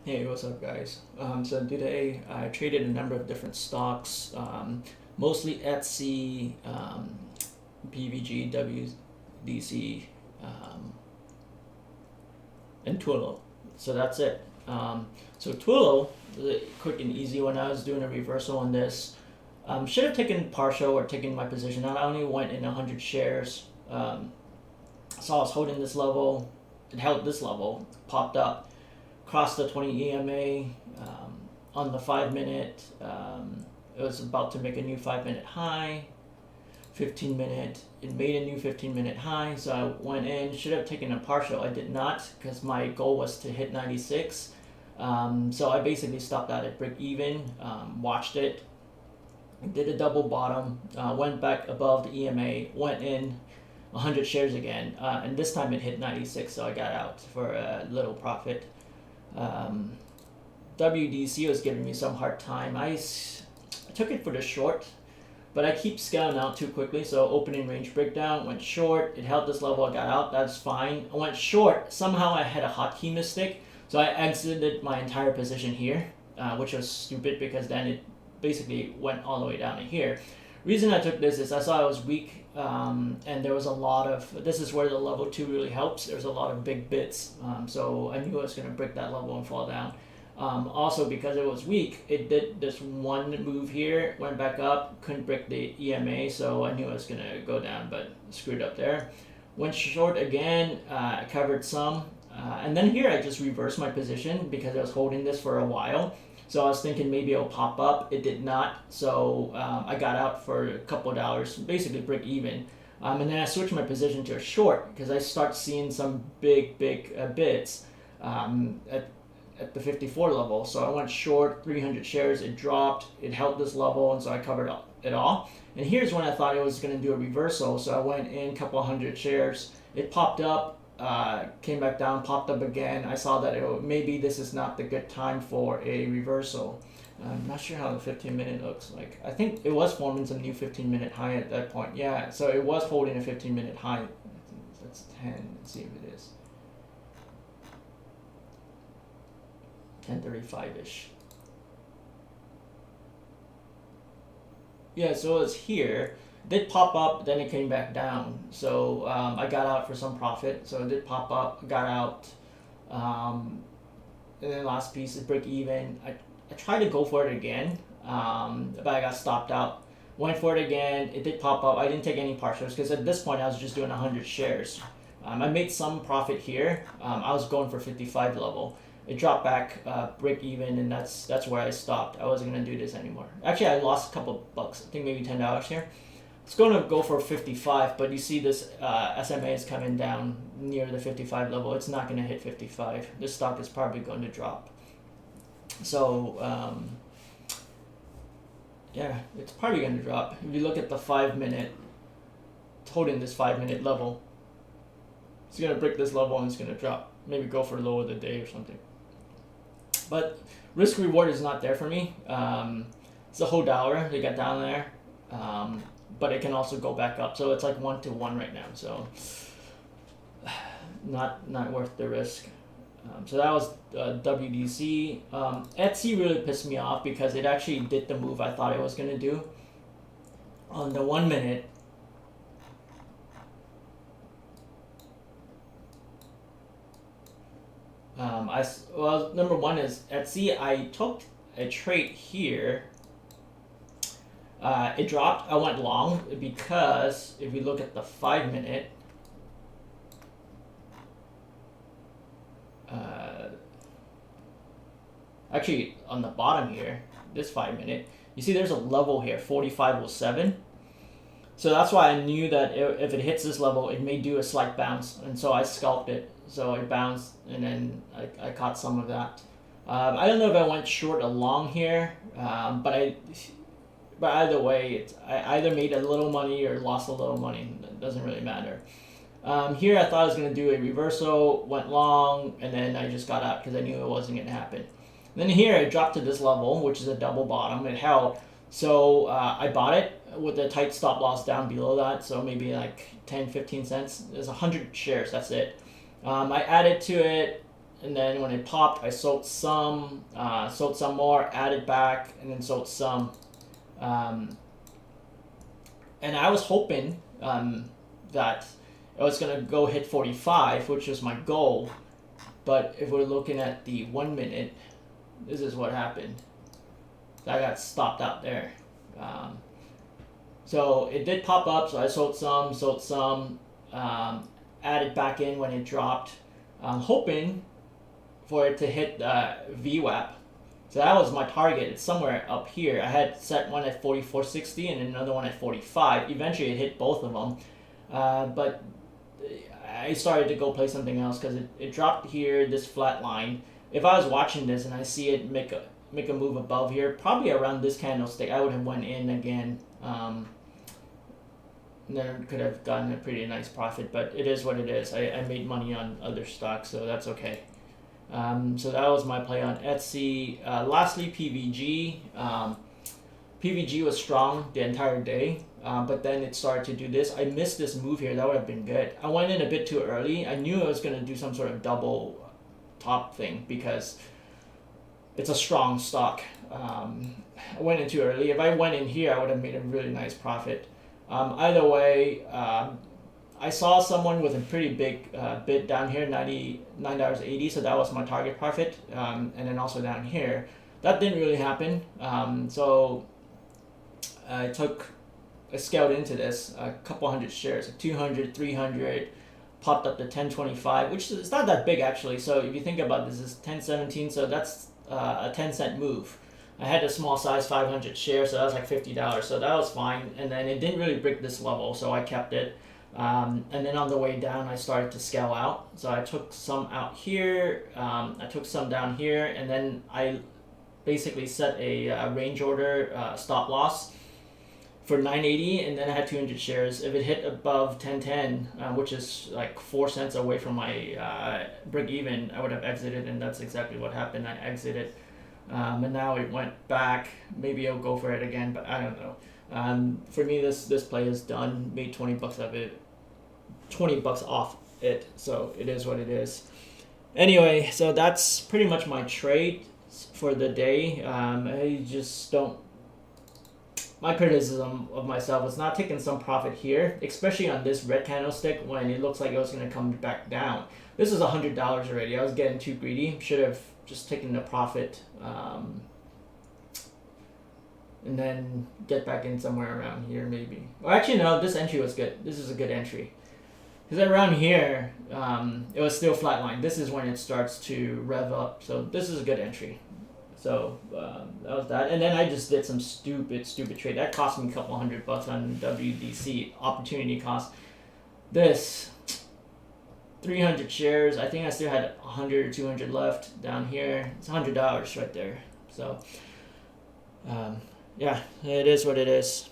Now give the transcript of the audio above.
Hey, what's up, guys? So today I traded a number of different stocks, mostly Etsy, PVG, WDC, and TWLO. So that's it. So TWLO, the quick and easy one. I was doing a reversal on this. Should have taken partial or taken my position. I only went in 100 shares. So I was holding this level. It held this level, popped up, crossed the 20 EMA on the 5 minute. It was about to make a new 5 minute high. 15 minute, it made a new 15 minute high, so I went in. Should have taken a partial. I did not because my goal was to hit 96. So I basically stopped out at break even, watched it, did a double bottom, went back above the EMA, went in 100 shares again, and this time it hit 96, so I got out for a little profit. WDC was giving me some hard time. I took it for the short, but I keep scaling out too quickly, so opening range breakdown, went short, it held this level, I got out, that's fine. I went short, somehow I had a hotkey mistake, so I exited my entire position here, which was stupid because then it basically went all the way down to here. Reason I took this is I saw I was weak, and there was a lot of, this is where the level 2 really helps, there's a lot of big bits, so I knew I was going to break that level and fall down. Also, because it was weak, it did this one move here, went back up, couldn't break the EMA, so I knew I was going to go down, but screwed up there. Went short again, covered some, and then here I just reversed my position because I was holding this for a while. So I was thinking maybe it'll pop up. It did not, so I got out for a couple of dollars, basically break even. And then I switched my position to a short because I start seeing some big bits at the 54 level. So I went short 300 shares. It dropped. It held this level, and so I covered it all. And here's when I thought it was going to do a reversal. So I went in a couple of hundred shares. It popped up. Came back down, popped up again. I saw that maybe this is not the good time for a reversal. I'm not sure how the 15-minute looks like. I think it was forming some new 15-minute high at that point. Yeah, so it was holding a 15-minute high. I think that's 10. Let's see if it is. 10:35-ish. Yeah, so it's here. Did pop up, then it came back down. So I got out for some profit. So it did pop up, got out. And then last piece is break even. I tried to go for it again, but I got stopped out. Went for it again. It did pop up. I didn't take any partials because at this point I was just doing 100 shares. I made some profit here. I was going for 55 level. It dropped back, break even, and that's where I stopped. I wasn't gonna do this anymore. Actually, I lost a couple bucks. I think maybe $10 here. It's going to go for 55, but you see this SMA is coming down near the 55 level. It's not going to hit 55. This stock is probably going to drop. So, yeah, it's probably going to drop. If you look at the 5-minute, it's holding this 5-minute level. It's going to break this level and it's going to drop. Maybe go for low of the day or something. But risk reward is not there for me. It's a whole dollar they got down there. But it can also go back up, so it's like 1-to-1 right now, so not worth the risk. So that was WDC. Etsy really pissed me off because it actually did the move I thought it was going to do. On the 1 minute, well, number one is Etsy. I took a trade here. It dropped. I went long because if you look at the 5-minute, actually on the bottom here, this 5-minute, you see there's a level here, 4507. So that's why I knew that if it hits this level, it may do a slight bounce, and so I scalped it. So it bounced, and then I caught some of that. I don't know if I went short or long here, but either way, I either made a little money or lost a little money. It doesn't really matter. Here I thought I was going to do a reversal, went long, and then I just got out because I knew it wasn't going to happen. And then here it dropped to this level, which is a double bottom. It held. So I bought it with a tight stop loss down below that. So maybe like 10, 15 cents. There's 100 shares. That's it. I added to it. and then when it popped, I sold some more, added back, and then sold some. And I was hoping that it was gonna go hit 45, which was my goal. But if we're looking at the 1 minute, this is what happened. I got stopped out there. So it did pop up, so I sold some, added back in when it dropped, hoping for it to hit VWAP. So that was my target. It's somewhere up here. I had set one at 44.60 and another one at 45. Eventually it hit both of them, but I started to go play something else because it dropped here, this flat line. If I was watching this and I see it make a move above here, probably around this candlestick, I would have went in again. And then could have gotten a pretty nice profit, but it is what it is. I made money on other stocks, so that's okay. So that was my play on Etsy. Lastly, PVG. PVG was strong the entire day, but then it started to do this. I missed this move here. That would have been good. I went in a bit too early. I knew I was going to do some sort of double top thing because it's a strong stock. I went in too early. If I went in here, I would have made a really nice profit. Either way, I saw someone with a pretty big bid down here, $99.80, so that was my target profit. And then also down here, that didn't really happen. So I scaled into this, a couple hundred shares, 200, 300, popped up to 1025, which is not that big actually. So if you think about this, it's 1017, so that's a 10-cent move. I had a small size 500 shares, so that was like $50, so that was fine. And then it didn't really break this level, so I kept it. And then on the way down, I started to scale out. So I took some out here, I took some down here, and then I basically set a range order stop loss for 980, and then I had 200 shares. If it hit above 1010, which is like 4 cents away from my break even, I would have exited, and that's exactly what happened. I exited. And now it went back. Maybe I'll go for it again, but I don't know. For me, this play is done. Made 20 bucks of it, 20 bucks off it. So it is what it is. Anyway, so that's pretty much my trade for the day. I just don't. My criticism of myself is not taking some profit here, especially on this red candlestick when it looks like it was going to come back down. This is $100 already. I was getting too greedy. Should have just taken the profit and then get back in somewhere around here maybe. Or actually no, this entry was good. This is a good entry. Because around here, it was still flatline. This is when it starts to rev up. So this is a good entry. So that was that. And then I just did some stupid trade. That cost me a couple $100 on WDC, opportunity cost. This 300 shares. I think I still had 100 or 200 left down here. It's $100 right there. So yeah, it is what it is.